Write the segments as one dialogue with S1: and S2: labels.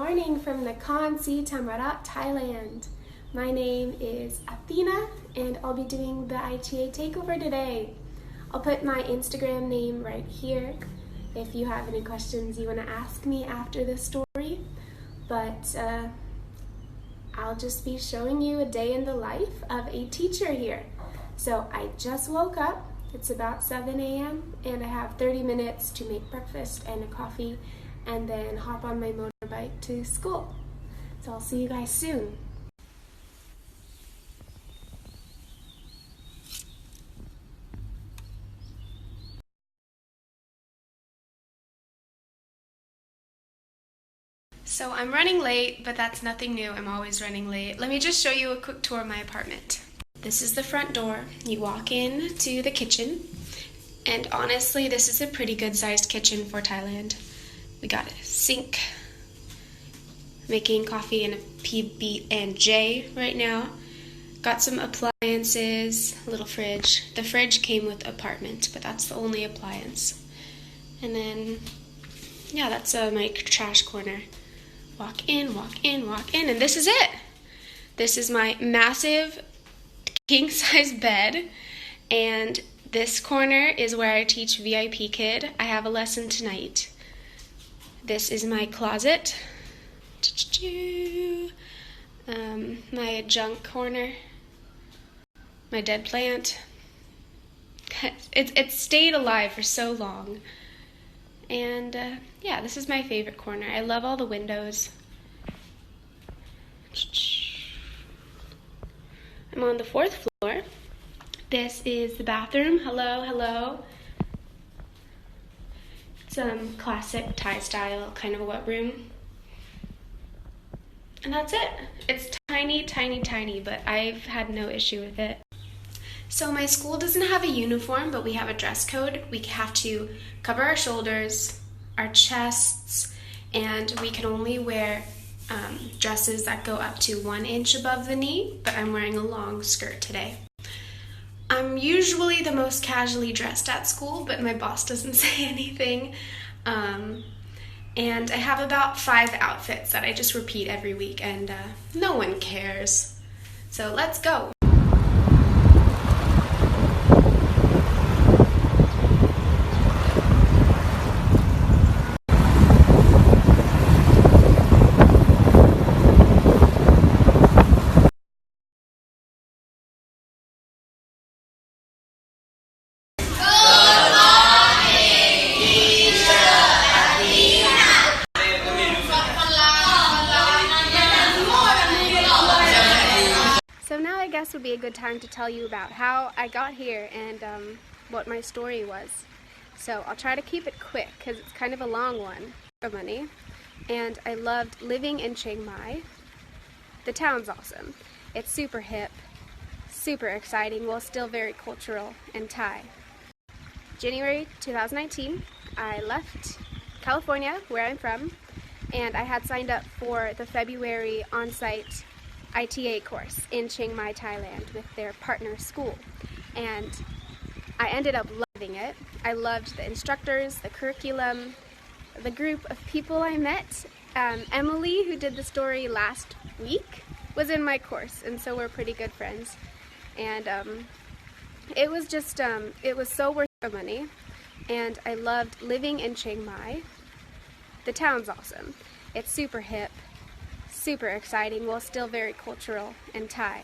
S1: morning from Nakhon Si Thammarat, Thailand. My name is Athena and I'll be doing the ITA takeover today. I'll put my Instagram name right here if you have any questions you want to ask me after this story. But I'll just be showing you a day in the life of a teacher here. So I just woke up. It's about 7 a.m. and I have 30 minutes to make breakfast and a coffee and then hop on my motorbike to school. So I'll see you guys soon. So I'm running late, but that's nothing new. I'm always running late. Let me just show you a quick tour of my apartment. This is the front door. You walk in to the kitchen, and honestly, this is a pretty good sized kitchen for Thailand. We got a sink, making coffee in a PB&J right now. Got some appliances, a little fridge. The fridge came with apartment, but that's the only appliance. And then, yeah, that's my trash corner. Walk in, and this is it. This is my massive king-size bed, and this corner is where I teach VIP Kid. I have a lesson tonight. This is my closet. My junk corner. My dead plant. It's stayed alive for so long. And yeah, this is my favorite corner. I love all the windows. I'm on the 4th floor. This is the bathroom. Hello. It's classic Thai style, kind of a wet room. And that's it. It's tiny, but I've had no issue with it. So my school doesn't have a uniform, but we have a dress code. We have to cover our shoulders, our chests, and we can only wear dresses that go up to 1 inch above the knee, but I'm wearing a long skirt today. I'm usually the most casually dressed at school, but my boss doesn't say anything. And I have about 5 outfits that I just repeat every week, and no one cares. So let's go. So now I guess would be a good time to tell you about how I got here and what my story was. So I'll try to keep it quick because it's kind of a long one for money. And I loved living in Chiang Mai. The town's awesome. It's super hip, super exciting, while still very cultural and Thai. January 2019, I left California, where I'm from, and I had signed up for the February on-site ITA course in Chiang Mai, Thailand with their partner school, and I ended up loving it. I loved the instructors, the curriculum, the group of people I met. Emily, who did the story last week, was in my course, and so we're pretty good friends, and it was just it was so worth the money, and I loved living in Chiang Mai. The town's awesome. It's super hip, super exciting, while still very cultural and Thai.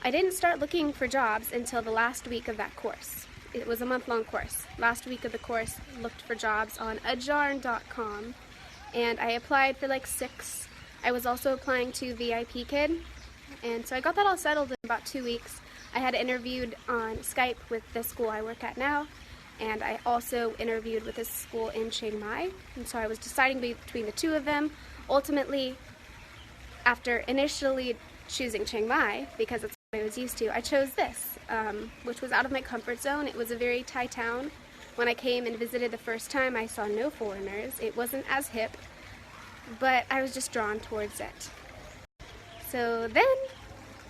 S1: I didn't start looking for jobs until the last week of that course. It was a month-long course. Last week of the course, looked for jobs on Adjarn.com, and I applied for like 6. I was also applying to VIP Kid, and so I got that all settled in about 2 weeks. I had interviewed on Skype with the school I work at now, and I also interviewed with a school in Chiang Mai, and so I was deciding between the two of them. Ultimately, after initially choosing Chiang Mai, because it's what I was used to, I chose this, which was out of my comfort zone. It was a very Thai town. When I came and visited the first time, I saw no foreigners. It wasn't as hip, but I was just drawn towards it. So then,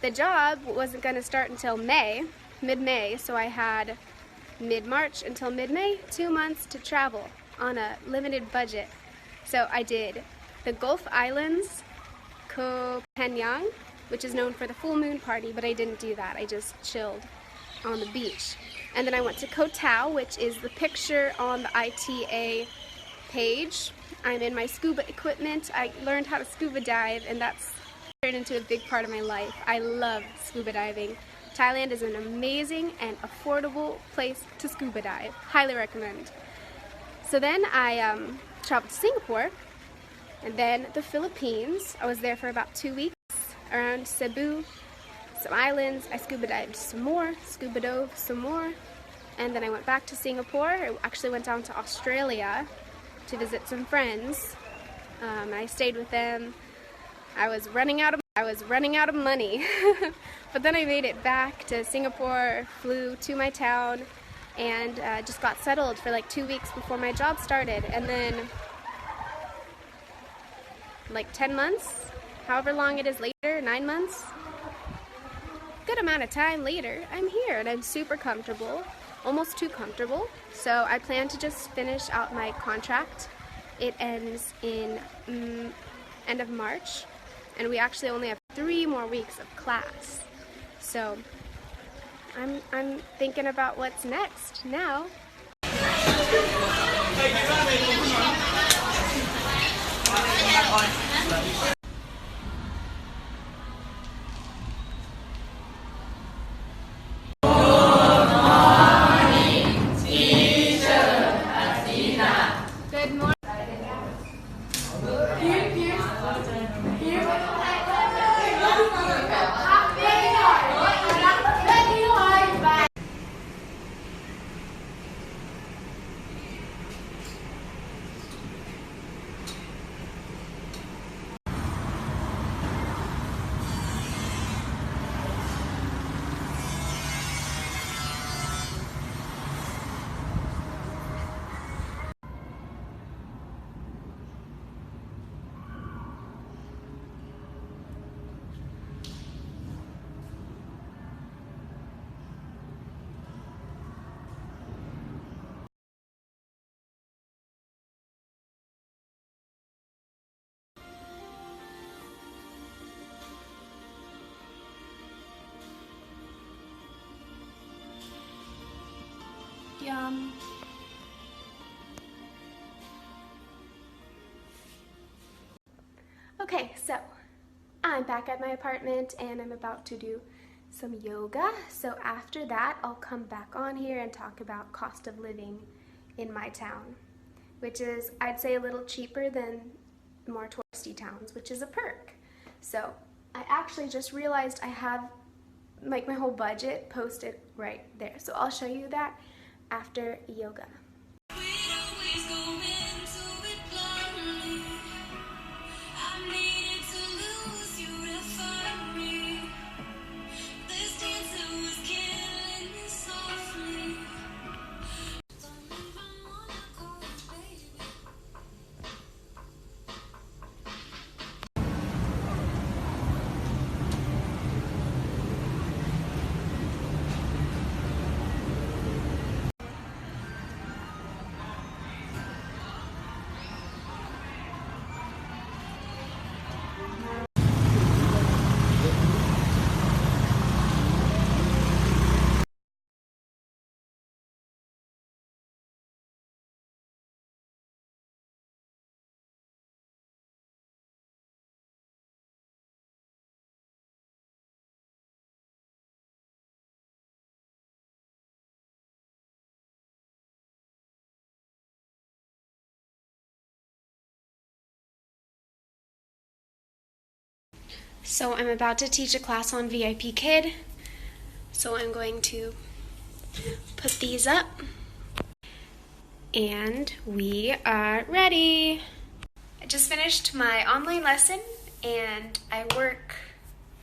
S1: the job wasn't going to start until mid-May, so I had mid-March until mid-May, 2 months to travel on a limited budget. So I did the Gulf Islands, Koh Phangan, which is known for the full moon party, but I didn't do that. I just chilled on the beach. And then I went to Koh Tao, which is the picture on the ITA page. I'm in my scuba equipment. I learned how to scuba dive, and that's turned into a big part of my life. I love scuba diving. Thailand is an amazing and affordable place to scuba dive. Highly recommend. So then I traveled to Singapore, and then the Philippines. I was there for about 2 weeks around Cebu, some islands. I scuba dived some more, scuba dove some more, and then I went back to Singapore. I actually went down to Australia to visit some friends. I stayed with them. I was running out of money, but then I made it back to Singapore, flew to my town, and just got settled for like 2 weeks before my job started. And then like 10 months, however long it is later, 9 months, good amount of time later, I'm here and I'm super comfortable, almost too comfortable. So I plan to just finish out my contract. It ends in end of March, and we actually only have 3 more weeks of class. So I'm thinking about what's next now. Good morning. Yum. Okay, so I'm back at my apartment and I'm about to do some yoga. So after that, I'll come back on here and talk about cost of living in my town, which is, I'd say, a little cheaper than more touristy towns, which is a perk. So I actually just realized I have like my whole budget posted right there. So I'll show you that after yoga. So I'm about to teach a class on VIP Kid. So I'm going to put these up. And we are ready. I just finished my online lesson and I work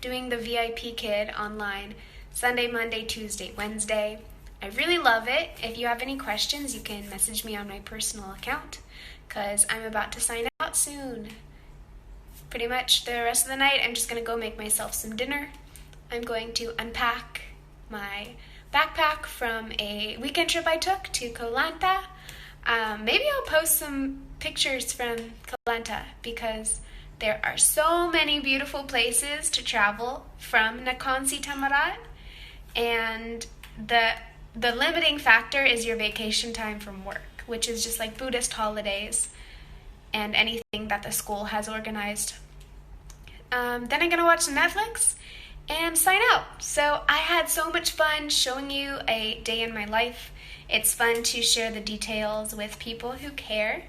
S1: doing the VIP Kid online Sunday, Monday, Tuesday, Wednesday. I really love it. If you have any questions, you can message me on my personal account because I'm about to sign out soon. Pretty much the rest of the night, I'm just going to go make myself some dinner. I'm going to unpack my backpack from a weekend trip I took to Koh Lanta. Maybe I'll post some pictures from Koh Lanta because there are so many beautiful places to travel from Nakhon Si Thammarat, and the limiting factor is your vacation time from work, which is just like Buddhist holidays and anything that the school has organized. Then I'm gonna watch Netflix and sign out. So I had so much fun showing you a day in my life. It's fun to share the details with people who care.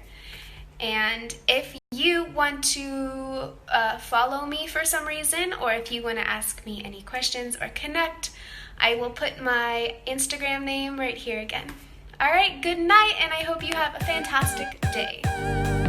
S1: And if you want to follow me for some reason, or if you want to ask me any questions or connect, I will put my Instagram name right here again. All right, good night, and I hope you have a fantastic day.